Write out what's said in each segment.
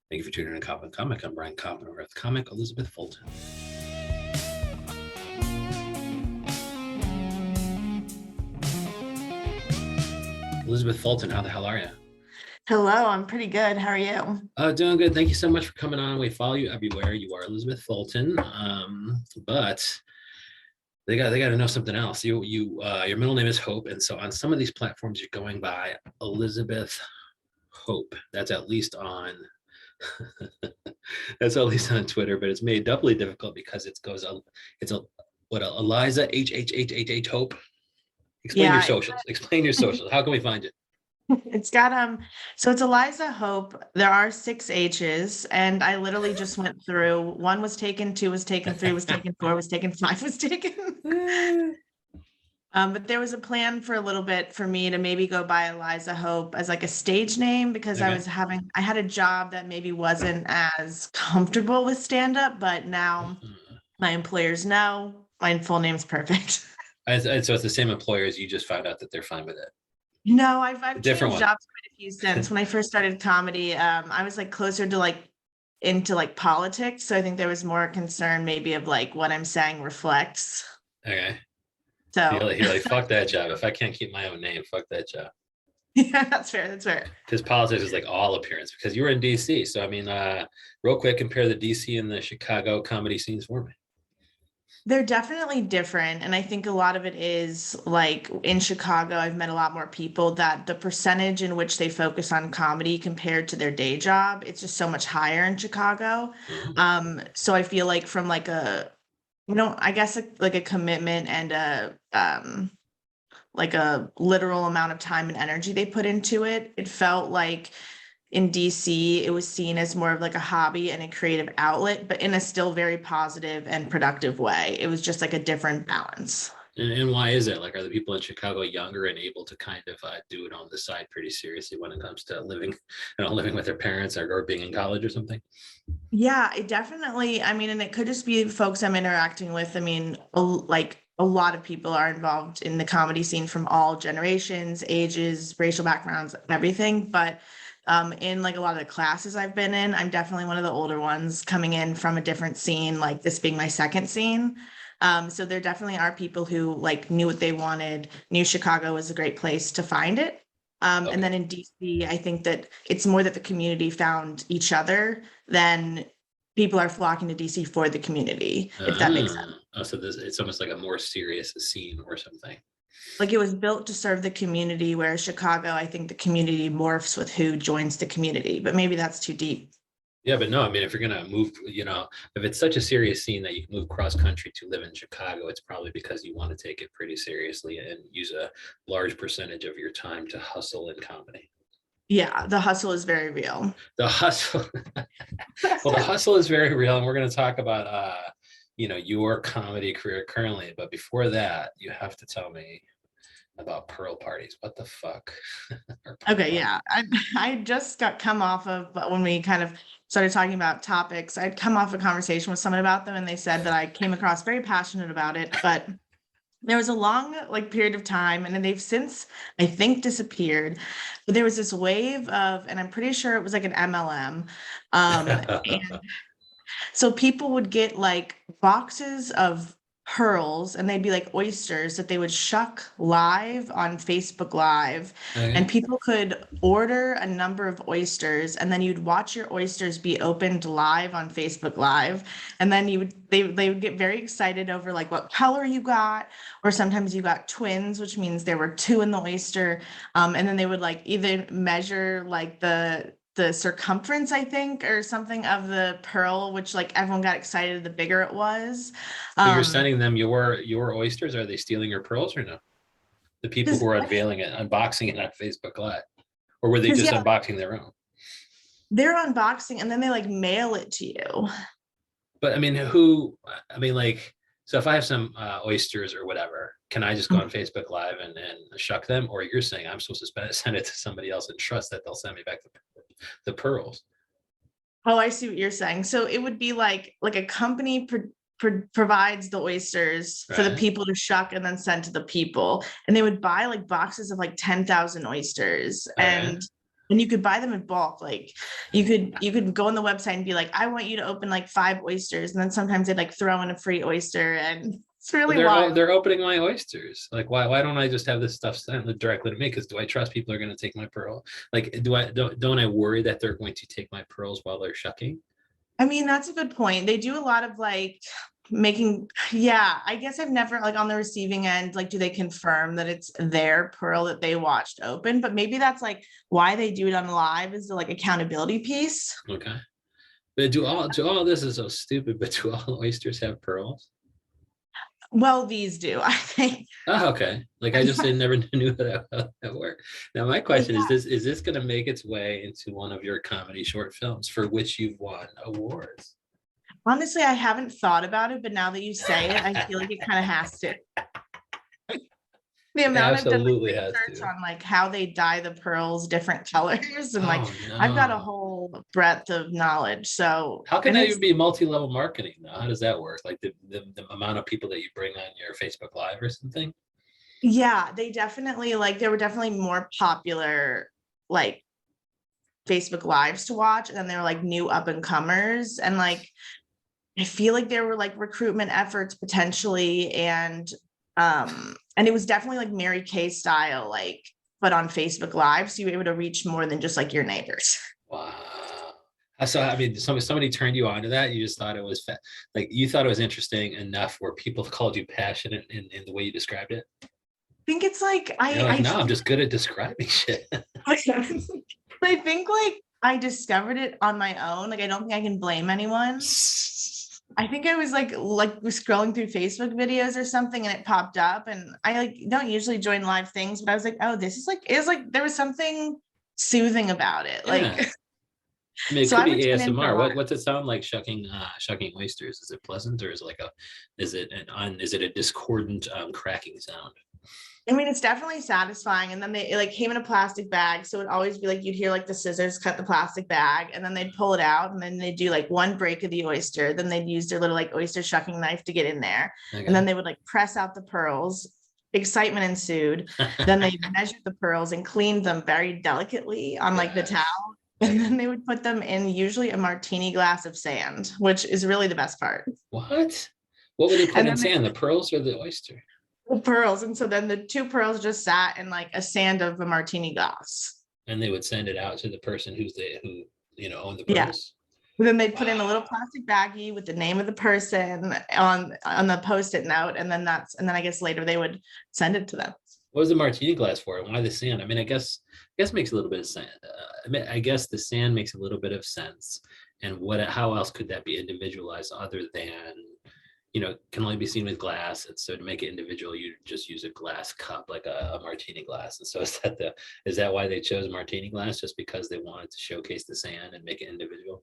Thank you for tuning in to Koppen Comic. I'm Brian Koppen with comic Elizabeth Fulton. Elizabeth Fulton, how the hell are you? Hello, I'm pretty good. How are you? Doing good. Thank you so much for coming on. We follow you everywhere. You are Elizabeth Fulton, but they got to know something else. Your middle name is Hope, and so on some of these platforms you're going by Elizabeth Hope. That's at least on that's at least on Twitter, but it's made doubly difficult because it's a what Eliza H Hope. Explain your Yeah, socials. Explain your socials. How can we find you? it's got so it's Eliza Hope. There are six H's, and I literally just went through. One was taken, two was taken, three was taken, four was taken, five was taken. But there was a plan for a little bit for me to maybe go by Eliza Hope as like a stage name because Okay. I had a job that maybe wasn't as comfortable with stand up, but now my employers know my full name's perfect. So it's the same employers. You just found out that they're fine with it. No, A I've different changed one. jobs quite a few since. When I first started comedy, I was like closer to like into like politics. So I think there was more concern maybe of like what I'm saying reflects. Okay. So You're like, fuck that job. If I can't keep my own name, fuck that job. yeah, that's fair. That's fair. Because politics is like all appearance. Because you were in DC, so I mean, real quick, compare the DC and the Chicago comedy scenes for me. They're definitely different. And I think a lot of it is like in Chicago, I've met a lot more people that the percentage in which they focus on comedy compared to their day job, it's just so much higher in Chicago. Mhm. So I feel like from like I guess like a commitment and a like a literal amount of time and energy they put into it. It felt like in DC, it was seen as more of like a hobby and a creative outlet, but in a still very positive and productive way. It was just like a different balance. And why is it? Like, are the people in Chicago younger and able to kind of do it on the side pretty seriously when it comes to living with their parents or being in college or something? Yeah, it definitely, I mean, and it could just be folks I'm interacting with. I mean, like a lot of people are involved in the comedy scene from all generations, ages, racial backgrounds, everything. But in like a lot of the classes I've been in, I'm definitely one of the older ones coming in from a different scene, like this being my second scene. So there definitely are people who like knew what they wanted, knew Chicago was a great place to find it. And Okay. then in DC, I think that it's more that the community found each other than people are flocking to DC for the community, if that makes sense. So it's almost like a more serious scene or something. Like it was built to serve the community, whereas Chicago, I think the community morphs with who joins the community, but maybe that's too deep. Yeah, but no, I mean, if you're gonna move, if it's such a serious scene that you can move cross country to live in Chicago, it's probably because you want to take it pretty seriously and use a large percentage of your time to hustle in comedy. Yeah, the hustle is very real. The hustle, well, the hustle is very real, and we're going to talk about, your comedy career currently. But before that, you have to tell me about Pearl parties. What the fuck are Pearl Okay, parties? yeah. I just got come off of but when we kind of started talking about topics, I'd come off a conversation with someone about them and they said that I came across very passionate about it, but there was a long like period of time and then they've since I think disappeared. But there was this wave of, and I'm pretty sure it was like an MLM. And so people would get like boxes of pearls and they'd be like oysters that they would shuck live on Facebook Live. And Okay. people could order a number of oysters and then you'd watch your oysters be opened live on Facebook Live. And then they would get very excited over like what color you got, or sometimes you got twins, which means there were two in the oyster. And then they would like either measure like the circumference, I think, or something of the pearl, which like everyone got excited the bigger it was. So you're Um, sending them your oysters? Are they stealing your pearls or no? The people because who are unveiling it, unboxing it on Facebook Live, or were they because just yeah, unboxing their own? they're unboxing and then they like mail it to you. But I mean, who? I mean, like, so if I have some oysters or whatever, can I just go on Facebook Live and shuck them? Or you're saying I'm supposed to send it to somebody else and trust that they'll send me back the pearls? Oh, I see what you're saying. So it would be like a company provides the oysters for the Right. people to shuck and then send to the people, and they would buy like boxes of like 10,000 oysters, Okay. and And you could buy them in bulk. Like you could go on the website and be like, I want you to open like 5 oysters. And then sometimes they'd like throw in a free oyster, and it's really wild. They're opening my oysters. Like, why don't I just have this stuff sent directly to me? Because do I trust people are going to take my pearl? Like, don't I worry that they're going to take my pearls while they're shucking? I mean, that's a good point. They do a lot of like making, yeah, I guess I've never like on the receiving end, like, do they confirm that it's their pearl that they watched open? But maybe that's like why they do it on live, is the like accountability piece. Okay. But do all this is so stupid, but do all oysters have pearls? Well, these do, I think. Oh, okay. Like I just never knew how that worked. Now my question Yeah. is this going to make its way into one of your comedy short films for which you've won awards? Honestly, I haven't thought about it, but now that you say it, I feel like it kind of has to. The It amount I've done like, absolutely has research to. on like how they dye the pearls different colors, and like Oh I've got a no. whole breadth of knowledge. So, How can and that it's, even be multi-level marketing though? How does that work? Like the amount of people that you bring on your Facebook Live or something? yeah, they definitely like, there were definitely more popular like Facebook lives to watch, and then there were like new up and comers, and like I feel like there were like recruitment efforts potentially, and it was definitely like Mary Kay style, like, but on Facebook Live, so you were able to reach more than just like your neighbors. Wow. So I mean, somebody turned you on to that. You just thought it was like you thought it was interesting enough where people called you passionate in the way you described it. I think it's like You're like, I no, I'm just good at describing shit. I think like I discovered it on my own. Like I don't think I can blame anyone. I think I was like scrolling through Facebook videos or something, and it popped up, and I like don't usually join live things, but I was like, oh, this is like, it was like there was something soothing about it. Yeah. Like, I mean, it so could I be would tune in for a ASMR. while. What's it sound like shucking oysters? Is it pleasant or is it a discordant cracking sound? I mean, it's definitely satisfying. And then it like came in a plastic bag. So it'd always be like you'd hear like the scissors cut the plastic bag, and then they'd pull it out, and then they'd do like one break of the oyster. Then they'd use their little like oyster shucking knife to get in there. And then Okay. they would like press out the pearls. Excitement ensued. Then they measured the pearls and cleaned them very delicately on like the towel. Yes. And Okay. then they would put them in usually a martini glass of sand, which is really the best part. What? What would they put And in then they sand? The pearls or the oyster? pearls. And so then the two pearls just sat in like a sand of a martini glass. And they would send it out to the person who owned the Yeah. pearls. And then they'd put in a little Wow. plastic baggie with the name of the person on the post-it note. And then I guess later they would send it to them. What was the martini glass for? And why the sand? I mean, I guess makes a little bit of sense. I mean, I guess the sand makes a little bit of sense. And how else could that be individualized other than, can only be seen with glass. And so to make it individual, you just use a glass cup, like a martini glass. And so is that why they chose martini glass? Just because they wanted to showcase the sand and make it individual?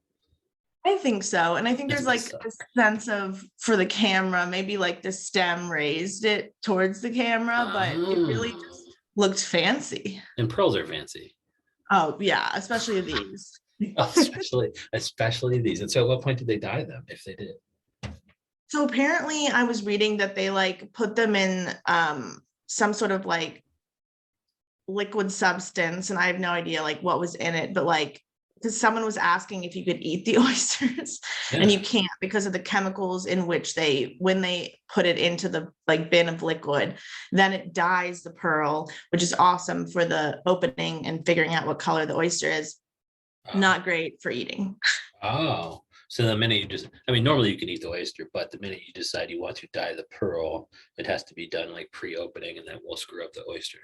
I think so. And I think That's there's like messed up. a sense of, for the camera, maybe like the stem raised it towards the camera, but it really Oh, just looked fancy. and pearls are fancy. Oh yeah, especially these. Especially these. And so at what point did they dye them, if they did? So apparently I was reading that they like put them in some sort of like liquid substance, and I have no idea like what was in it, but like, because someone was asking if you could eat the oysters, and Yeah. you can't because of the chemicals in which when they put it into the like bin of liquid, then it dyes the pearl, which is awesome for the opening and figuring out what color the oyster is. Oh, Not great for eating. oh. So the minute I mean, normally you can eat the oyster, but the minute you decide you want to dye the pearl, it has to be done like pre-opening, and that will screw up the oyster.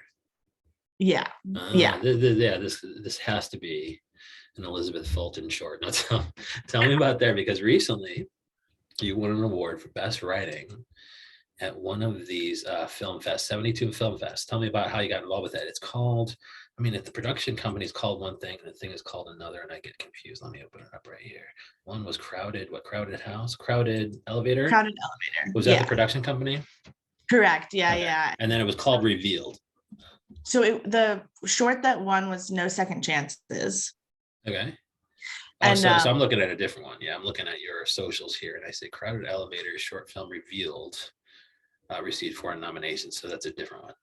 Yeah. Yeah. Yeah, this has to be an Elizabeth Fulton short. Now tell me about that, because recently you won an award for best writing at one of these film fest, 72 Film Fest. Tell me about how you got involved with that. It's called, I mean, if the production company is called one thing and the thing is called another, and I get confused. Let me open it up right here. One was Crowded House, Crowded Elevator. Crowded elevator. Was that the Yeah. production company? Correct. Yeah. Okay. Yeah. And then it was called Revealed. So the short that won was No Second Chances. Okay. Oh, And so I'm looking at a different one. Yeah, I'm looking at your socials here, and I say Crowded Elevator short film Revealed received 4 nominations. So that's a different one.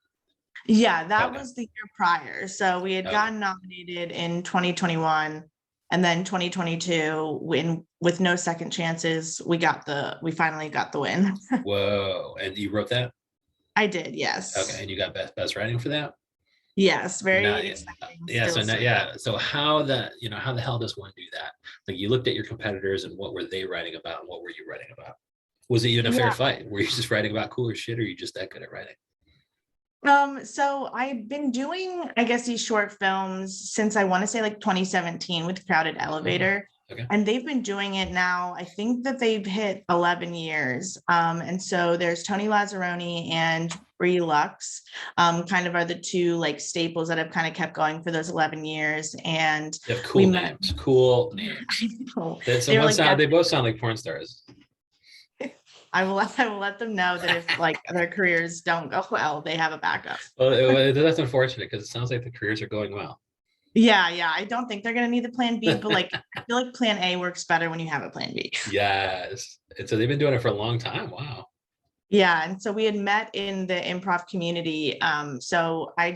Yeah, that Okay. was the year prior. So we had Okay. gotten nominated in 2021, and then 2022, when with no second chances, we finally got the win. Whoa. And you wrote that? I did, Okay. yes. And you got best writing for that? Yes, Now, very yeah, exciting yeah. So still. now, So yeah. So how the hell does one do that? Like you looked at your competitors and what were they writing about and what were you writing about? Was it even a fair yeah. fight? Were you just writing about cooler shit or are you just that good at writing? So I've been doing, I guess, these short films since I want to say like 2017 with Crowded Oh, Elevator. okay. And they've been doing it now. I think that they've hit 11 years. And so there's Tony Lazzaroni and Brie Lux, kind of are the two like staples that have kind of kept going for those 11 years. And They have we cool met, names. Cool I names. know, That they were someone like, sound. They both sound like porn stars. I will let them know that if like their careers don't go well, they have a backup. Well, that's unfortunate because it sounds like the careers are going well. Yeah, yeah. I don't think they're gonna need the plan B, but like I feel like plan A works better when you have a plan B. Yes. And so they've been doing it for a long time. Wow. Yeah, and so we had met in the improv community. So I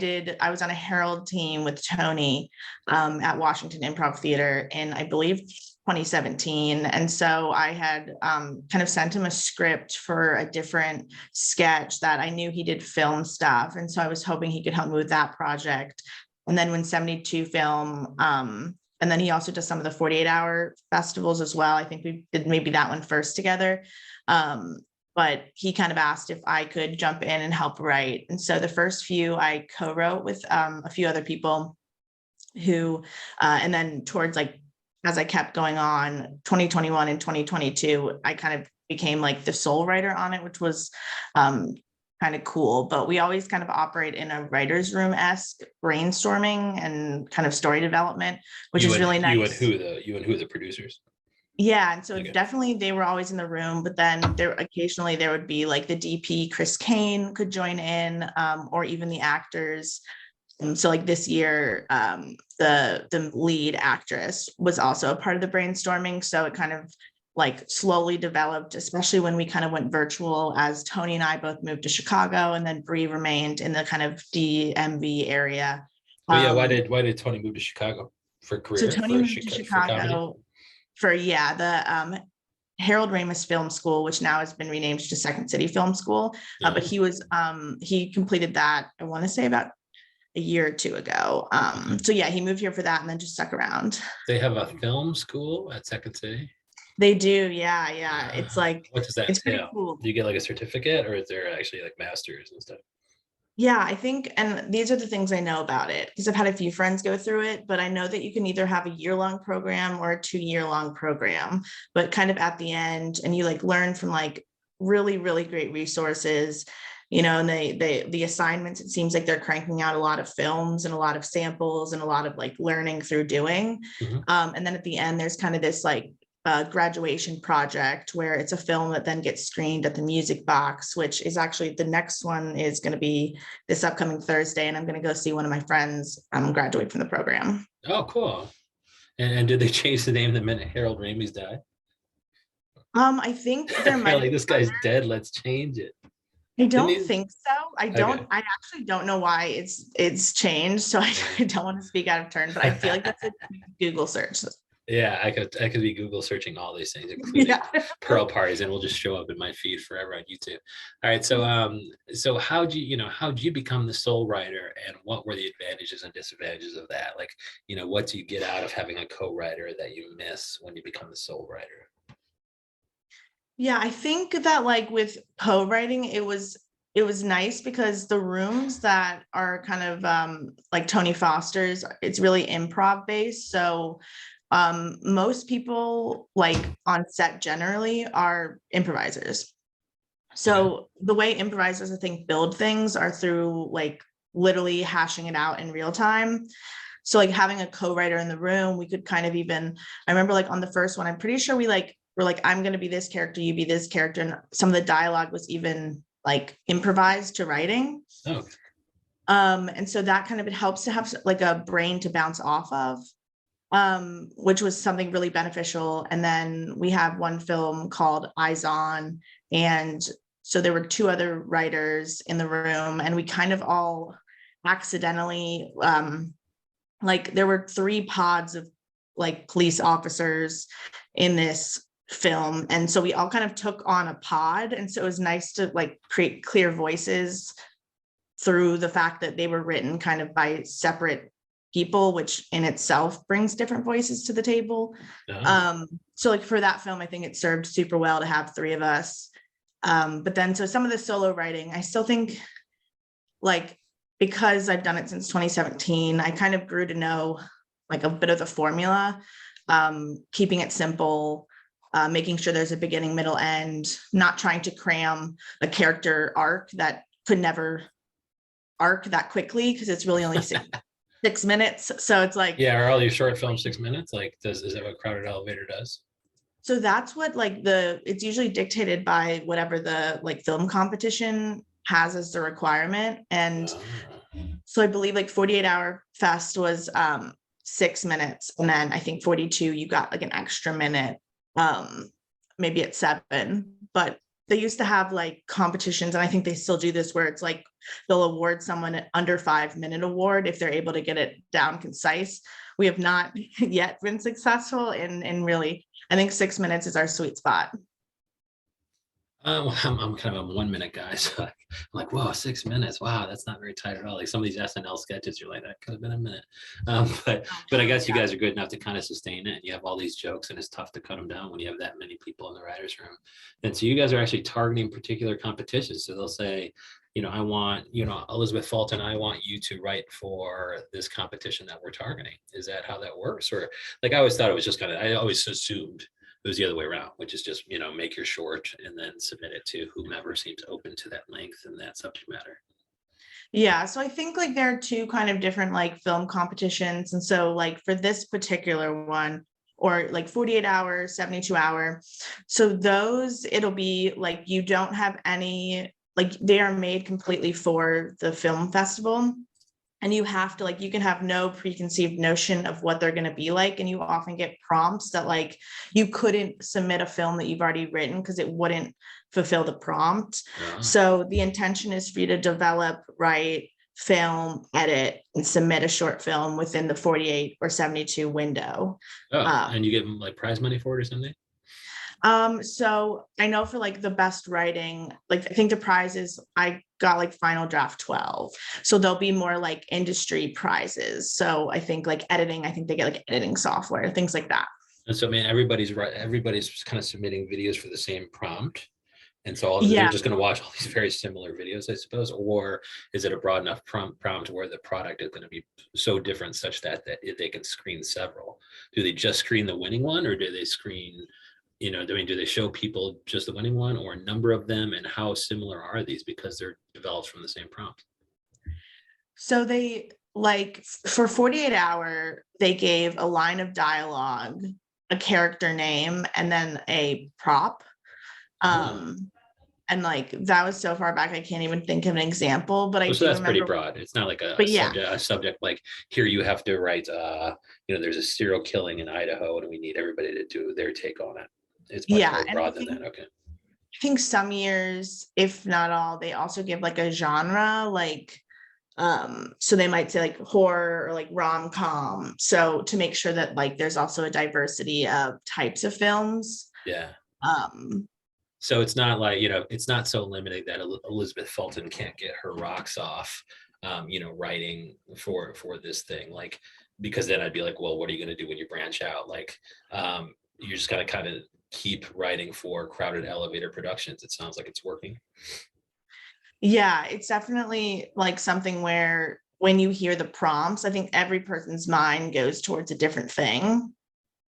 was on a Herald team with Tony at Washington Improv Theater in, I believe, 2017. And so I had kind of sent him a script for a different sketch that I knew he did film stuff. And so I was hoping he could help me with that project. And then when 72 film, and then he also does some of the 48-hour festivals as well. I think we did maybe that one first together. Um, but he kind of asked if I could jump in and help write. And so the first few I co-wrote with a few other people who, and then towards like, as I kept going on 2021 and 2022, I kind of became like the sole writer on it, which was um, kind of cool. But we always kind of operate in a writer's room-esque brainstorming and kind of story development, which is really nice. You and who the producers? Yeah, and so Okay. definitely they were always in the room, but then there would be like the DP Chris Kane could join in, or even the actors. And so like this year, the lead actress was also a part of the brainstorming. So it kind of like slowly developed, especially when we kind of went virtual as Tony and I both moved to Chicago, and then Bree remained in the kind of DMV area. Oh yeah, Um, why did Tony move to Chicago for so career Tony moved to for comedy? Chicago for the Harold Ramis Film School, which now has been renamed to Second City Film School. But No. he completed that, I want to say about a year or two ago. Okay. So yeah, he moved here for that and then just stuck around. They have a film school at Second City. They do, yeah, yeah. It's like What does that it's pretty entail? cool. Do you get like a certificate or is there actually like masters and stuff? Yeah, I think, and these are the things I know about it because I've had a few friends go through it, but I know that you can either have a year-long program or a 2-year-long program, but kind of at the end, and you like learn from like really, really great resources, and the assignments, it seems like they're cranking out a lot of films and a lot of samples and a lot of like learning through doing. Mhm. And then at the end, there's kind of this like graduation project where it's a film that then gets screened at the Music Box, which is actually the next one is going to be this upcoming Thursday, and I'm going to go see one of my friends graduate from the program. Oh, cool. And did they change the name the minute Harold Ramis died? I think there might They're have like, been this guy's dead. Let's change it. I Didn't don't he? think so. Okay. I actually don't know why it's changed, so I don't want to speak out of turn, but I feel like that's a Google search. Yeah, I could be Google searching all these things, including Yeah. pearl parties, and will just show up in my feed forever on YouTube. All right, so how'd you become the sole writer, and what were the advantages and disadvantages of that? Like, what do you get out of having a co-writer that you miss when you become the sole writer? Yeah, I think that like with co-writing, it was nice because the rooms that are kind of like Tony Foster's, it's really improv based. So most people like on set generally are improvisers. Okay. So the way improvisers, I think, build things are through like literally hashing it out in real time. So like having a co-writer in the room, we could kind of even, I remember like on the first one, I'm pretty sure we're like, I'm going to be this character, you be this character. And some of the dialogue was even like improvised to writing. Oh, And so that kind of, it helps to have like a brain to bounce off of, which was something really beneficial. And then we have one film called Eyes On. And so there were two other writers in the room, and we kind of all accidentally, like there were 3 pods of like police officers in this film. And so we all kind of took on a pod. And so it was nice to like create clear voices through the fact that they were written kind of by separate people, which in itself brings different voices to the table. Oh. So like for that film, I think it served super well to have 3 of us. But then so some of the solo writing, I still think like, because I've done it since 2017, I kind of grew to know like a bit of the formula, keeping it simple, making sure there's a beginning, middle, end, not trying to cram a character arc that could never arc that quickly because it's really only 6 minutes. So it's like, Yeah, are all your short films 6 minutes? Like, is that what Crowded Elevator does? so that's what like it's usually dictated by whatever the like film competition has as the requirement. And Oh. so I believe like 48 Hour Fest was 6 minutes. And then I think 42, you got like an extra minute, maybe at 7. But they used to have like competitions, and I think they still do this, where it's like they'll award someone an under 5-minute award if they're able to get it down concise. We have not yet been successful in really, I think 6 minutes is our sweet spot. Well, I'm kind of a 1 minute guy, so I'm like, whoa, 6 minutes. Wow, that's not very tight at all. Like some of these SNL sketches, you're like, that could have been a minute. But I guess you guys are good enough to kind of sustain it. You have all these jokes, and it's tough to cut them down when you have that many people in the writers' room. And so you guys are actually targeting particular competitions. So they'll say, I want, Elizabeth Fulton, I want you to write for this competition that we're targeting. Is that how that works? Or like I always thought it was just kind of, I always assumed it was the other way around, which is just, make your short and then submit it to whomever seems open to that length and that subject matter. Yeah, so I think like there are 2 kind of different like film competitions. And so like for this particular one, or like 48 hours, 72 hour. So those, it'll be like you don't have any, like they are made completely for the film festival. And you have to like, you can have no preconceived notion of what they're going to be like. And you often get prompts that like you couldn't submit a film that you've already written because it wouldn't fulfill the prompt. So the intention is for you to develop, write, film, edit, and submit a short film within the 48 or 72 window. And you get like prize money for it or something? So I know for like the best writing, like I think the prizes I got like final draft 12. So there'll be more like industry prizes. So I think like editing, I think they get like editing software, things like that. And so, man, everybody's kind of submitting videos for the same prompt. And so they're Yeah. just going to watch all these very similar videos, I suppose. Or is it a broad enough prompt where the product is going to be so different such that they can screen several? Do they just screen the winning one, or do they screen, do they show people just the winning one or a number of them? And how similar are these because they're developed from the same prompt? So they like for 48 hour, they gave a line of dialogue, a character name, and then a prop. And like that was so far back, I can't even think of an example, but I So do that's pretty remember. broad. It's not like But yeah, a subject like here you have to write, there's a serial killing in Idaho and we need everybody to do their take on it. It's much yeah. more And broad than that. Okay. I think some years, if not all, they also give like a genre, like so they might say like horror or like rom-com. So to make sure that like there's also a diversity of types of films. Yeah. Um, So it's not like, it's not so limited that Elizabeth Fulton can't get her rocks off, writing for this thing. Like, because then I'd be like, well, what are you going to do when you branch out? Like, you're just going to kind of keep writing for Crowded Elevator Productions. It sounds like it's working. yeah, it's definitely like something where when you hear the prompts, I think every person's mind goes towards a different thing.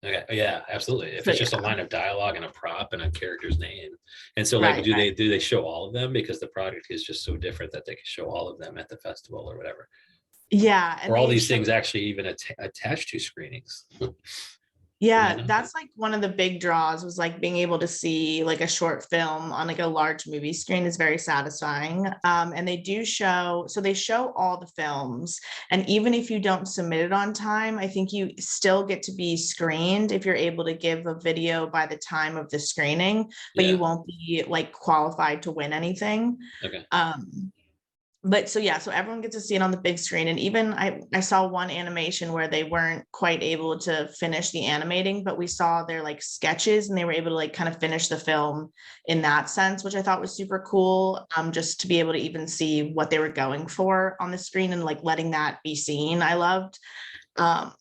Okay. Yeah, absolutely. If So it's just a yeah, line of dialogue and a prop and a character's name. And so like, right. do they show all of them because the product is just so different that they can show all of them at the festival or whatever? Yeah, and Or all they these show. things actually even attached to screenings? Yeah, that's like one of the big draws was like being able to see like a short film on like a large movie screen is very satisfying. And they do show, so they show all the films. And even if you don't submit it on time, I think you still get to be screened if you're able to give a video by the time of the screening, but you Yeah. won't be like qualified to win anything. Okay. but so yeah, so everyone gets to see it on the big screen. And even I saw one animation where they weren't quite able to finish the animating, but we saw their like sketches and they were able to like kind of finish the film in that sense, which I thought was super cool. Just to be able to even see what they were going for on the screen and like letting that be seen, I loved. Um,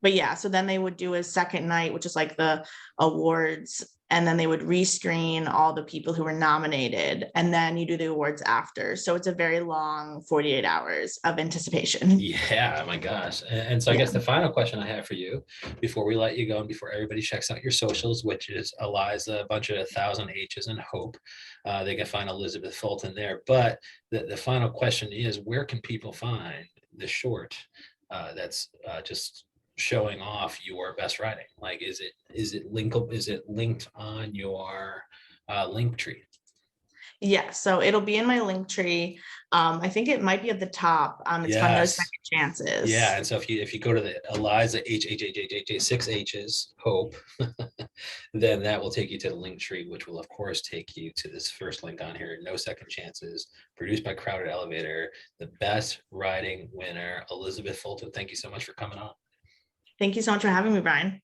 but yeah, so then they would do a second night, which is like the awards, and then they would rescreen all the people who were nominated, and then you do the awards after. So it's a very long 48 hours of anticipation. Yeah, my gosh. And so I Yeah. guess the final question I have for you before we let you go and before everybody checks out your socials, which is Eliza, a bunch of 1,000 H's and Hope. They can find Elizabeth Fulton there. But the final question is, where can people find the short that's just showing off your best writing? Like, is it linkable? Is it linked on your link tree? Yeah, so it'll be in my link tree. I think it might be at the top. It's called No Second Yes. Yeah, Chances. and so if you go to the Eliza H 6 H's Hope, then that will take you to the link tree, which will of course take you to this first link on here. No Second Chances, produced by Crowded Elevator, the best writing winner, Elizabeth Fulton. Thank you so much for coming on. Thank you so much for having me, Brian.